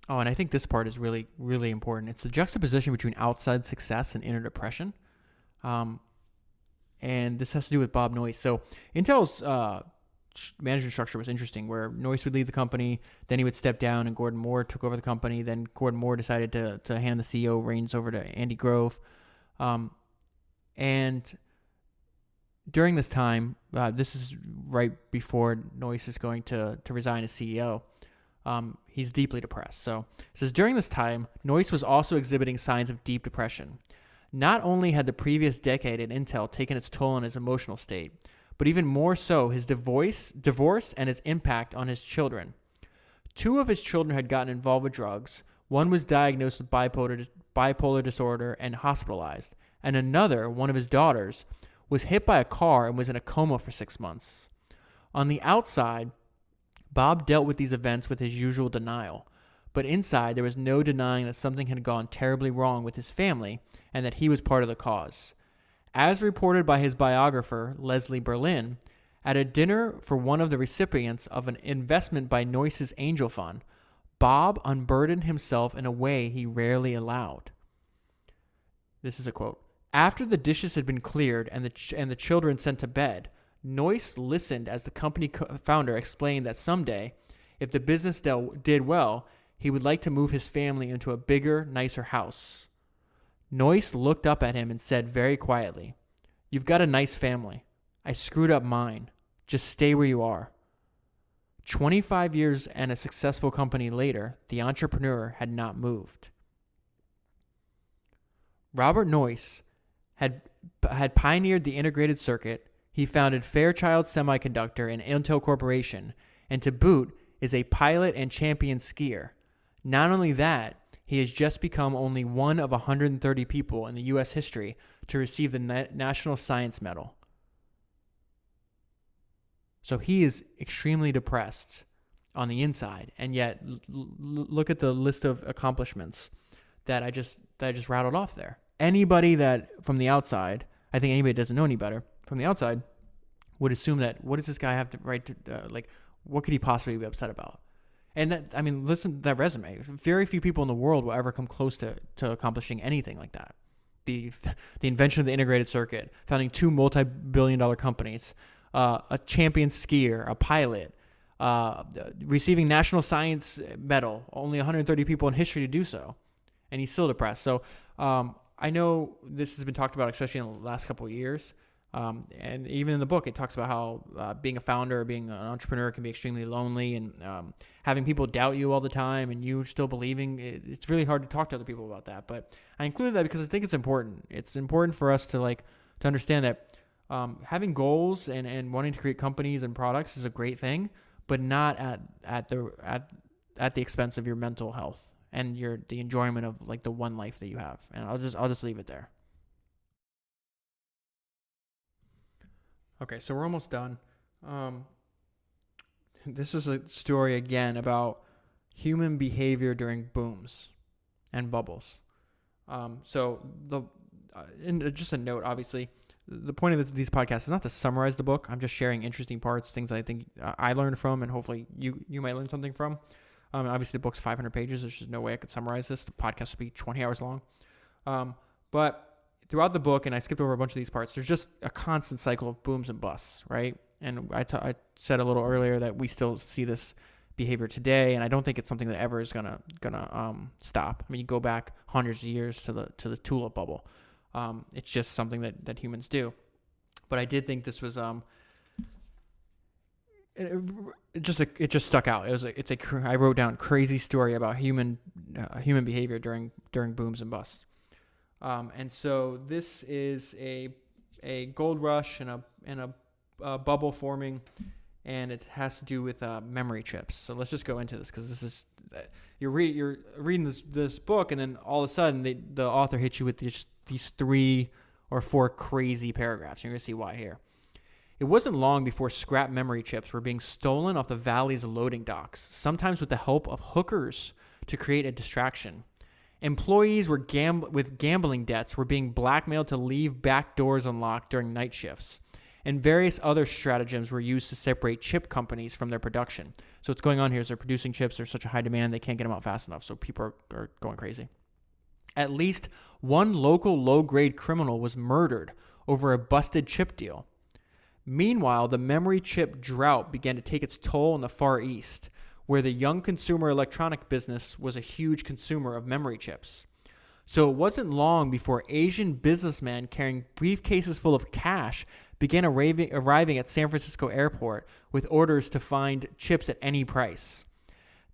Oh, and I think this part is really, really important. It's the juxtaposition between outside success and inner depression. Um, and this has to do with Bob Noyce. So Intel's management structure was interesting, where Noyce would leave the company, then he would step down, and Gordon Moore took over the company. Then Gordon Moore decided to hand the CEO reins over to Andy Grove. And during this time, this is right before Noyce is going to resign as CEO. He's deeply depressed. So it says, during this time, Noyce was also exhibiting signs of deep depression. Not only had the previous decade at Intel taken its toll on his emotional state, but even more so his divorce and his impact on his children. 2 of his children had gotten involved with drugs. One was diagnosed with bipolar disorder and hospitalized. And another, one of his daughters, was hit by a car and was in a coma for 6 months. On the outside, Bob dealt with these events with his usual denial, but inside there was no denying that something had gone terribly wrong with his family and that he was part of the cause. As reported by his biographer, Leslie Berlin, at a dinner for one of the recipients of an investment by Noyce's Angel Fund, Bob unburdened himself in a way he rarely allowed. This is a quote. After the dishes had been cleared and the children sent to bed, Noyce listened as the company founder explained that someday, if the business did well, he would like to move his family into a bigger, nicer house. Noyce looked up at him and said very quietly, "You've got a nice family. I screwed up mine. Just stay where you are." 25 years and a successful company later, the entrepreneur had not moved. Robert Noyce had pioneered the integrated circuit. He founded Fairchild Semiconductor and Intel Corporation, and to boot is a pilot and champion skier. Not only that, he has just become only one of 130 people in the U.S. history to receive the National Science Medal. So he is extremely depressed on the inside, and yet look at the list of accomplishments that I just rattled off there. Anybody that from the outside, I think anybody that doesn't know any better from the outside, would assume that what does this guy have to right to what could he possibly be upset about? And that, I mean, listen to that resume. Very few people in the world will ever come close to accomplishing anything like that. The invention of the integrated circuit, founding 2 multi-billion-dollar companies, a champion skier, a pilot, receiving National Science Medal, only 130 people in history to do so, and he's still depressed. So I know this has been talked about, especially in the last couple of years. And even in the book, it talks about how being a founder or being an entrepreneur can be extremely lonely, and having people doubt you all the time and you still believing. It's really hard to talk to other people about that. But I included that because I think it's important. It's important for us to understand that having goals and wanting to create companies and products is a great thing, but not at the expense of your mental health and the enjoyment of the one life that you have. And I'll just leave it there. Okay, so we're almost done. This is a story again about human behavior during booms and bubbles. And just a note, obviously, the point of these podcasts is not to summarize the book. I'm just sharing interesting parts, things I think I learned from, and hopefully you might learn something from. Obviously, the book's 500 pages. There's just no way I could summarize this. The podcast would be 20 hours long. But throughout the book, and I skipped over a bunch of these parts, there's just a constant cycle of booms and busts, right? And I said a little earlier that we still see this behavior today, and I don't think it's something that ever is gonna stop. I mean, you go back hundreds of years to the tulip bubble. It's just something that humans do. But I did think this was it just stuck out. I wrote down crazy story about human behavior during booms and busts. And so this is a gold rush and a bubble forming, and it has to do with memory chips. So let's just go into this, because this is you're reading this book, and then all of a sudden the author hits you with these 3 or 4 crazy paragraphs. You're gonna see why here. It wasn't long before scrap memory chips were being stolen off the valley's loading docks, sometimes with the help of hookers to create a distraction. Employees with gambling debts were being blackmailed to leave back doors unlocked during night shifts, and various other stratagems were used to separate chip companies from their production. So what's going on here is they're producing chips, there's such a high demand, they can't get them out fast enough, so people are going crazy. At least one local low-grade criminal was murdered over a busted chip deal. Meanwhile, the memory chip drought began to take its toll in the Far East, where the young consumer electronic business was a huge consumer of memory chips. So it wasn't long before Asian businessmen carrying briefcases full of cash began arriving at San Francisco airport with orders to find chips at any price.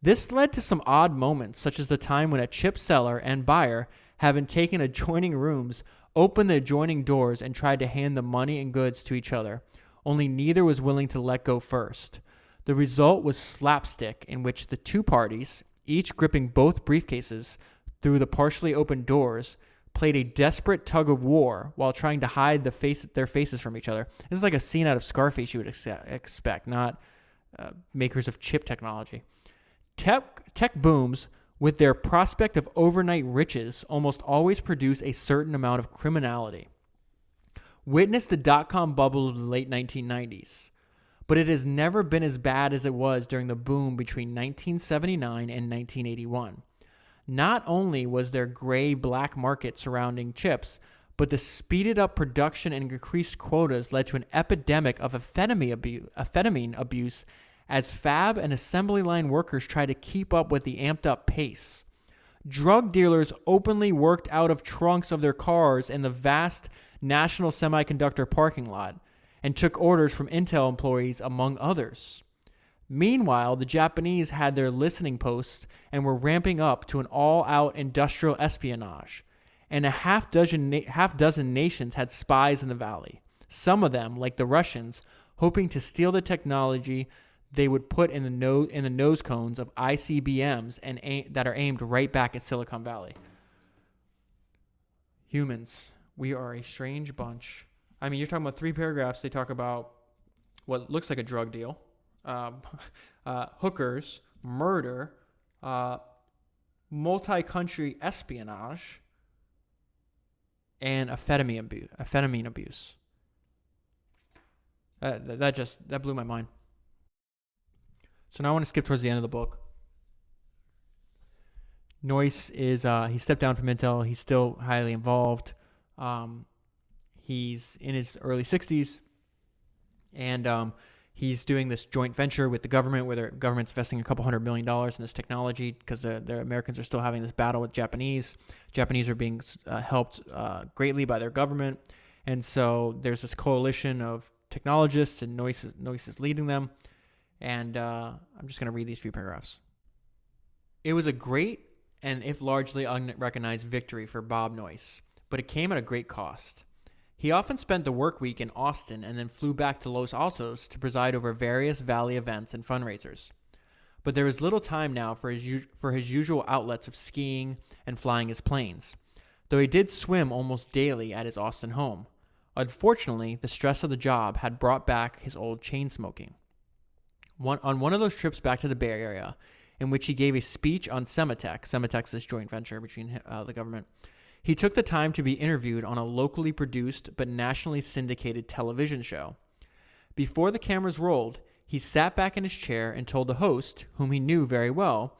This led to some odd moments, such as the time when a chip seller and buyer, having taken adjoining rooms, opened the adjoining doors and tried to hand the money and goods to each other, only neither was willing to let go first. The result was slapstick, in which the two parties, each gripping both briefcases through the partially opened doors, played a desperate tug of war while trying to hide their faces from each other. This is like a scene out of Scarface you would expect, not makers of chip technology. Tech booms, with their prospect of overnight riches, almost always produce a certain amount of criminality. Witness the dot-com bubble of the late 1990s. But it has never been as bad as it was during the boom between 1979 and 1981. Not only was there gray-black market surrounding chips, but the speeded up production and increased quotas led to an epidemic of amphetamine abuse as fab and assembly line workers tried to keep up with the amped up pace. Drug dealers openly worked out of trunks of their cars in the vast National Semiconductor parking lot and took orders from Intel employees, among others. Meanwhile, the Japanese had their listening posts and were ramping up to an all-out industrial espionage, and a half dozen nations had spies in the valley. Some of them, like the Russians, hoping to steal the technology they would put in the nose cones of ICBMs that are aimed right back at Silicon Valley. Humans, we are a strange bunch. I mean, you're talking about 3 paragraphs. They talk about what looks like a drug deal. Hookers, murder, multi-country espionage, and amphetamine abuse. That blew my mind. So now I want to skip towards the end of the book. Noyce is he stepped down from Intel. He's still highly involved. He's in his early 60s, and he's doing this joint venture with the government where the government's investing a couple $100 million in this technology because the Americans are still having this battle with Japanese. Japanese are being helped greatly by their government. And so there's this coalition of technologists, and Noyce is leading them. And I'm just going to read these few paragraphs. It was a great and, if largely unrecognized, victory for Bob Noyce, but it came at a great cost. He often spent the work week in Austin and then flew back to Los Altos to preside over various Valley events and fundraisers. But there was little time now for his usual outlets of skiing and flying his planes, though he did swim almost daily at his Austin home. Unfortunately, the stress of the job had brought back his old chain smoking. On one of those trips back to the Bay Area, in which he gave a speech on Sematech, Sematech's this joint venture between the government, he took the time to be interviewed on a locally produced but nationally syndicated television show. Before the cameras rolled, he sat back in his chair and told the host, whom he knew very well,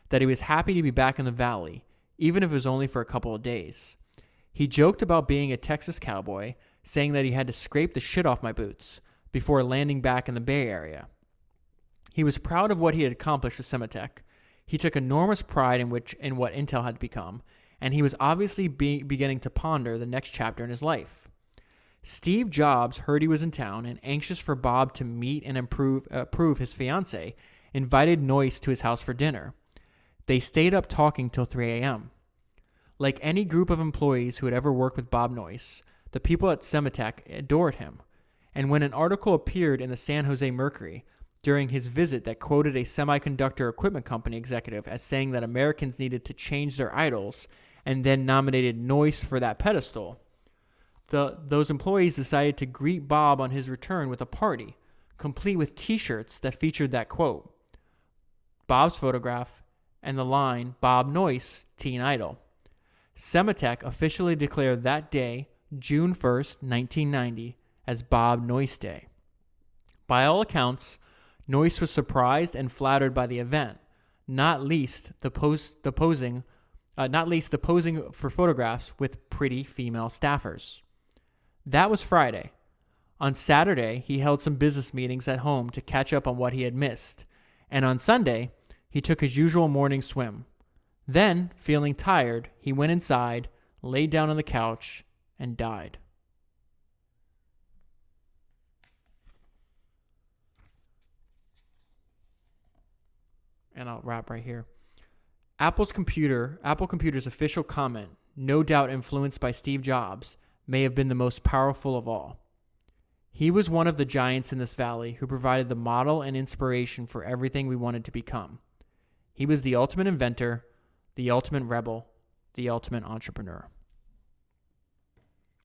that he was happy to be back in the Valley, even if it was only for a couple of days. He joked about being a Texas cowboy, saying that he had to scrape the shit off my boots before landing back in the Bay Area. He was proud of what he had accomplished with Sematech. He took enormous pride in what Intel had become, and he was obviously beginning to ponder the next chapter in his life. Steve Jobs heard he was in town and, anxious for Bob to meet and approve his fiancée, invited Noyce to his house for dinner. They stayed up talking till 3 a.m. Like any group of employees who had ever worked with Bob Noyce, the people at Sematech adored him. And when an article appeared in the San Jose Mercury during his visit that quoted a semiconductor equipment company executive as saying that Americans needed to change their idols and then nominated Noyce for that pedestal, those employees decided to greet Bob on his return with a party, complete with t-shirts that featured that quote, Bob's photograph, and the line, Bob Noyce, Teen Idol. Sematech officially declared that day, June 1st, 1990, as Bob Noyce Day. By all accounts, Noyce was surprised and flattered by the event, not least the posing for photographs with pretty female staffers. That was Friday. On Saturday, he held some business meetings at home to catch up on what he had missed, and on Sunday, he took his usual morning swim. Then, feeling tired, he went inside, laid down on the couch, and died. And I'll wrap right here. Apple Computer's official comment, no doubt influenced by Steve Jobs, may have been the most powerful of all. He was one of the giants in this valley who provided the model and inspiration for everything we wanted to become. He was the ultimate inventor, the ultimate rebel, the ultimate entrepreneur.